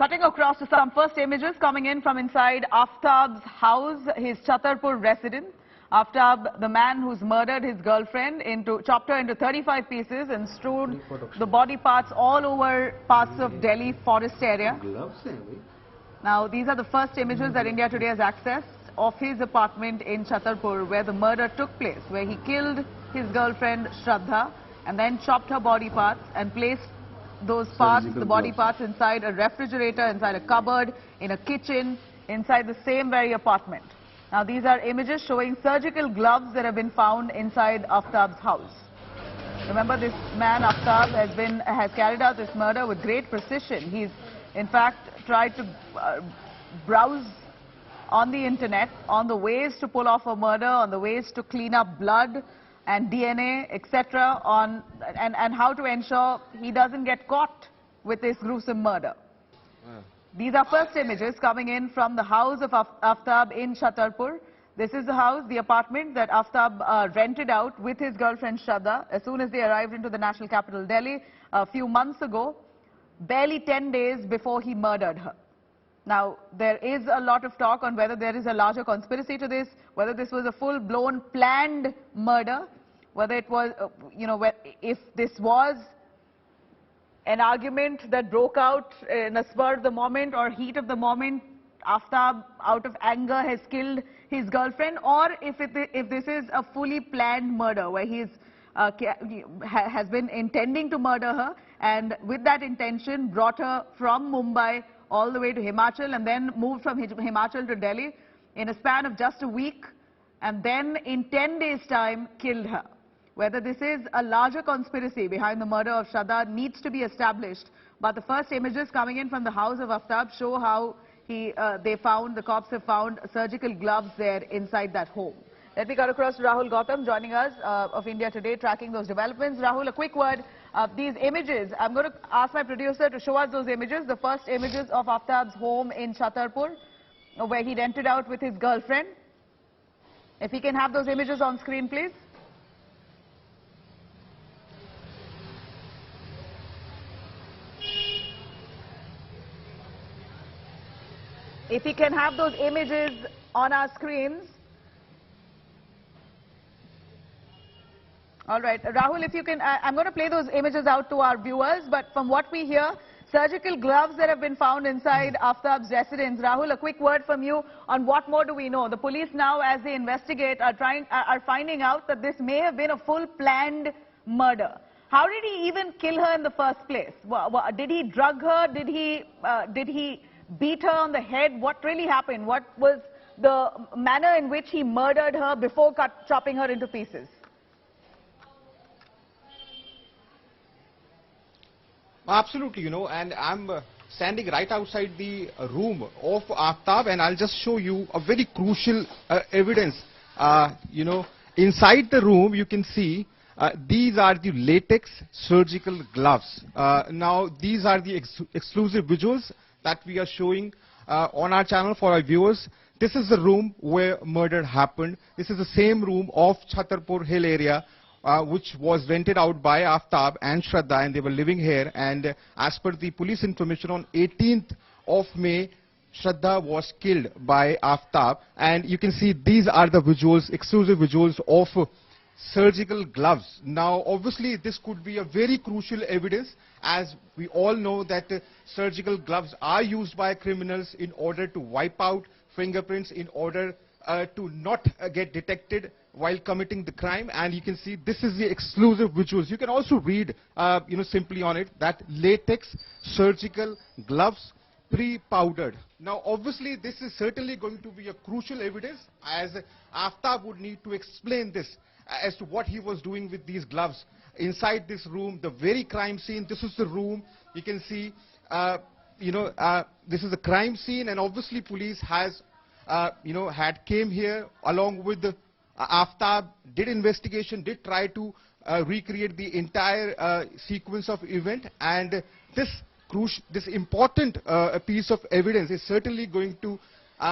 Cutting across to some first images coming in from inside Aftab's house, his Chhatarpur residence. Aftab, the man who's murdered his girlfriend, chopped her into 35 pieces and strewed the body parts all over parts of Delhi forest area. Now, these are the first images that India Today has accessed of his apartment in Chhatarpur, where the murder took place, where he killed his girlfriend Shraddha and then chopped her body parts and placed those parts, the body parts, inside a refrigerator, inside a cupboard, in a kitchen, inside the same very apartment. Now, these are images showing surgical gloves that have been found inside Aftab's house. Remember, this man, Aftab, has carried out this murder with great precision. He's, in fact, tried to browse on the internet on the ways to pull off a murder, on the ways to clean up blood and DNA, etc., and how to ensure he doesn't get caught with this gruesome murder. These are first images coming in from the house of Aftab in Chhatarpur. This is the house, the apartment that Aftab rented out with his girlfriend Shraddha as soon as they arrived into the national capital, Delhi, a few months ago, barely 10 days before he murdered her. Now, there is a lot of talk on whether there is a larger conspiracy to this, whether this was a full-blown planned murder, whether it was, if this was an argument that broke out in a spur of the moment or heat of the moment, Aftab, out of anger, has killed his girlfriend, or if this is a fully planned murder where he has been intending to murder her and with that intention brought her from Mumbai all the way to Himachal and then moved from Himachal to Delhi in a span of just a week and then in 10 days' time killed her. Whether this is a larger conspiracy behind the murder of Shraddha needs to be established, but the first images coming in from the house of Aftab show how the cops have found surgical gloves there inside that home. Let me cut across to Rahul Gautam joining us of India Today, tracking those developments. Rahul, a quick word. These images, I'm going to ask my producer to show us those images, the first images of Aftab's home in Chhatarpur, where he rented out with his girlfriend. If he can have those images on screen, please. If he can have those images on our screens. All right, Rahul, if you can, I'm going to play those images out to our viewers, but from what we hear, surgical gloves that have been found inside Aftab's residence. Rahul, a quick word from you on what more do we know? The police now, as they investigate, are finding out that this may have been a full planned murder. How did he even kill her in the first place? Did he drug her? Did he beat her on the head? What really happened? What was the manner in which he murdered her before chopping her into pieces? Absolutely, and I'm standing right outside the room of Aftab, and I'll just show you a very crucial evidence. Inside the room, you can see these are the latex surgical gloves. Now, these are the exclusive visuals that we are showing on our channel for our viewers. This is the room where murder happened. This is the same room of Chhatarpur Hill area, which was rented out by Aftab and Shraddha, and they were living here. And as per the police information, on 18th of May, Shraddha was killed by Aftab. And you can see these are the visuals, exclusive visuals of surgical gloves. Now, obviously, this could be a very crucial evidence, as we all know that surgical gloves are used by criminals in order to wipe out fingerprints, in order to not get detected while committing the crime. And you can see this is the exclusive visuals. You can also read, simply on it, that latex surgical gloves pre-powdered. Now, obviously, this is certainly going to be a crucial evidence, as Aftab would need to explain this as to what he was doing with these gloves inside this room, the very crime scene. This is the room. You can see, this is the crime scene, and obviously police has, came here along with Aftab, did investigation, did try to recreate the entire sequence of event, and this important piece of evidence is certainly going to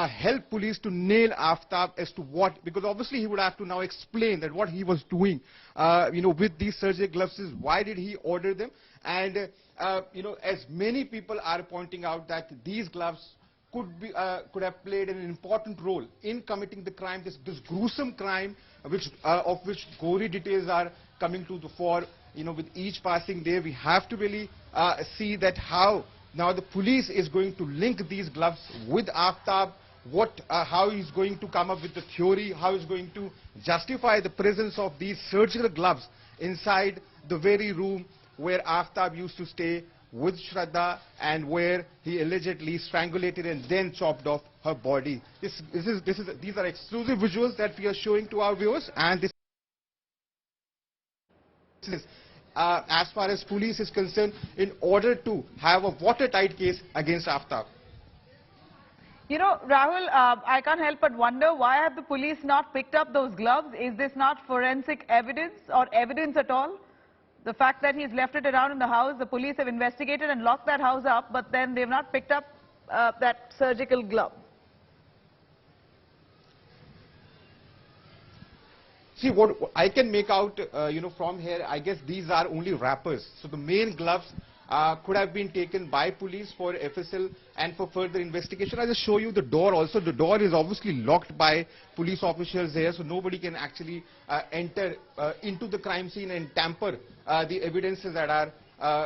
help police to nail Aftab as to what, because obviously he would have to now explain that what he was doing, with these surgical gloves, is why did he order them, and as many people are pointing out, that these gloves could have played an important role in committing the crime, this gruesome crime, of which gory details are coming to the fore. With each passing day, we have to really see that how now the police is going to link these gloves with Aaftab, how he's going to come up with the theory, how he's going to justify the presence of these surgical gloves inside the very room where Aaftab used to stay with Shraddha, and where he allegedly strangulated and then chopped off her body. These are exclusive visuals that we are showing to our viewers, and this is as far as police is concerned, in order to have a watertight case against Aaftab. Rahul, I can't help but wonder, why have the police not picked up those gloves? Is this not forensic evidence or evidence at all? The fact that he's left it around in the house, the police have investigated and locked that house up, but then they've not picked up that surgical glove. See, what I can make out, from here, I guess these are only wrappers. So the main gloves could have been taken by police for FSL and for further investigation. I'll just show you the door also. The door is obviously locked by police officials there, so nobody can actually enter into the crime scene and tamper the evidences that are,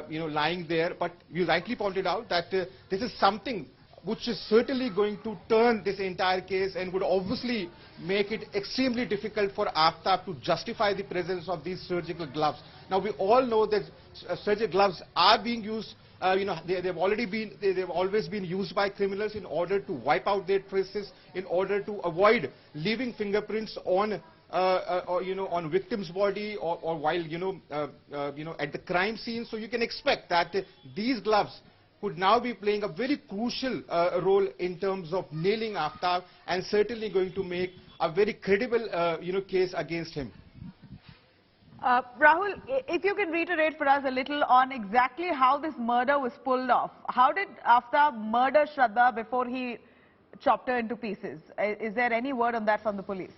lying there. But you rightly pointed out that this is something which is certainly going to turn this entire case and would obviously make it extremely difficult for Aaftab to justify the presence of these surgical gloves. Now, we all know that surgical gloves are being used, they've always been used by criminals in order to wipe out their traces, in order to avoid leaving fingerprints on on victim's body or while at the crime scene. So you can expect that these gloves could now be playing a very crucial role in terms of nailing Aaftab, and certainly going to make a very credible case against him. Rahul, if you can reiterate for us a little on exactly how this murder was pulled off. How did Aaftab murder Shraddha before he chopped her into pieces? Is there any word on that from the police?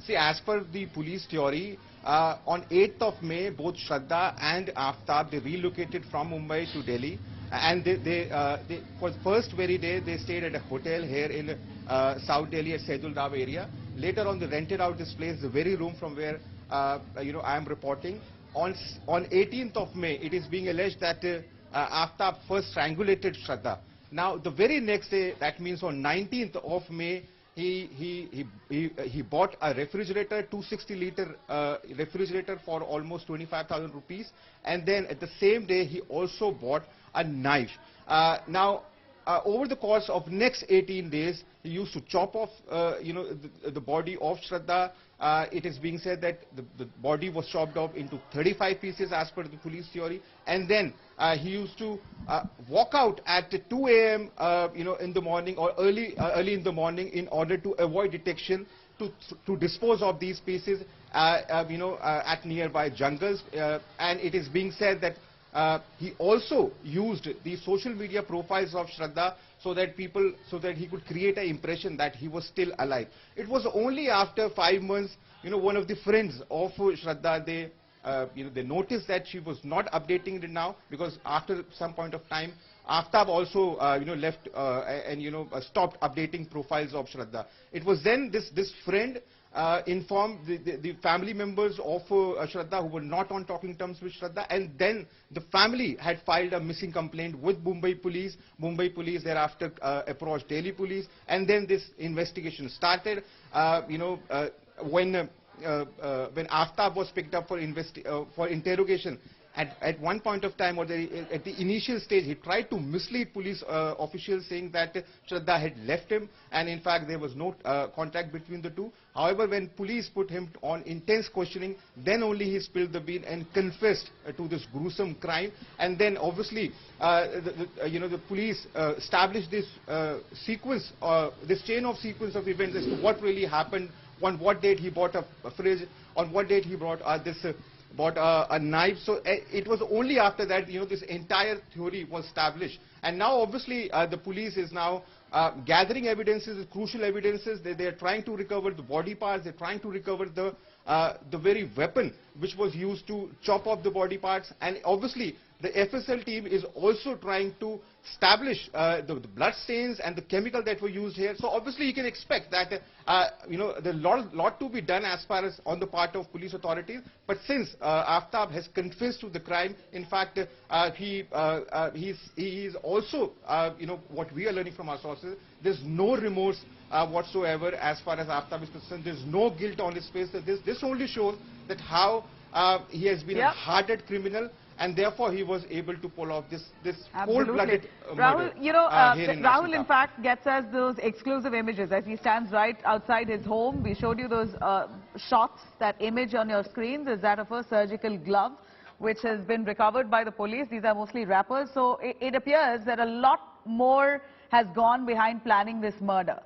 See, as per the police theory, on 8th of May, both Shraddha and Aaftab, they relocated from Mumbai to Delhi, and for the first very day, they stayed at a hotel here in South Delhi at Saidul Dav area. Later on, they rented out this place, the very room from where I am reporting. On 18th of May, it is being alleged that Aaftab first strangulated Shraddha. Now, the very next day, that means on 19th of May, he bought a refrigerator, 260-liter refrigerator for almost 25,000 rupees, and then at the same day he also bought a knife. Over the course of next 18 days, he used to chop off, the body of Shraddha. It is being said that the body was chopped off into 35 pieces as per the police theory, and then he used to walk out at 2 a.m. In the morning or early in the morning in order to avoid detection, to dispose of these pieces, at nearby jungles. And it is being said that he also used the social media profiles of Shraddha so that he could create an impression that he was still alive. It was only after 5 months, one of the friends of Shraddha, they noticed that she was not updating it now, because after some point of time, Aaftab also, left and stopped updating profiles of Shraddha. It was then this friend informed the family members of Shraddha, who were not on talking terms with Shraddha, and then the family had filed a missing complaint with Mumbai police. Mumbai police thereafter approached Delhi police, and then this investigation started. When Aaftab was picked up for interrogation, at one point of time, or at the initial stage, he tried to mislead police officials, saying that Shraddha had left him, and in fact there was no contact between the two. However, when police put him on intense questioning, then only he spilled the bean and confessed to this gruesome crime. And then obviously the police established this sequence, this chain of sequence of events as to what really happened. On what date he bought a fridge, on what date he bought a knife. So it was only after that, this entire theory was established. And now obviously the police is now gathering evidences, crucial evidences. They are trying to recover the body parts, they're trying to recover the the very weapon which was used to chop off the body parts. And obviously, the FSL team is also trying to establish the blood stains and the chemical that were used here. So obviously, you can expect that there's a lot to be done as far as on the part of police authorities. But since Aaftab has confessed to the crime, in fact, he is also, what we are learning from our sources, there's no remorse whatsoever as far as Aaftab is concerned. There's no guilt on his face. This only shows that how he has been a hardened criminal, and therefore he was able to pull off this cold-blooded murder. Rahul, Rahul in fact gets us those exclusive images as he stands right outside his home. We showed you those shots. That image on your screens is that of a surgical glove which has been recovered by the police. These are mostly rappers. So it appears that a lot more has gone behind planning this murder.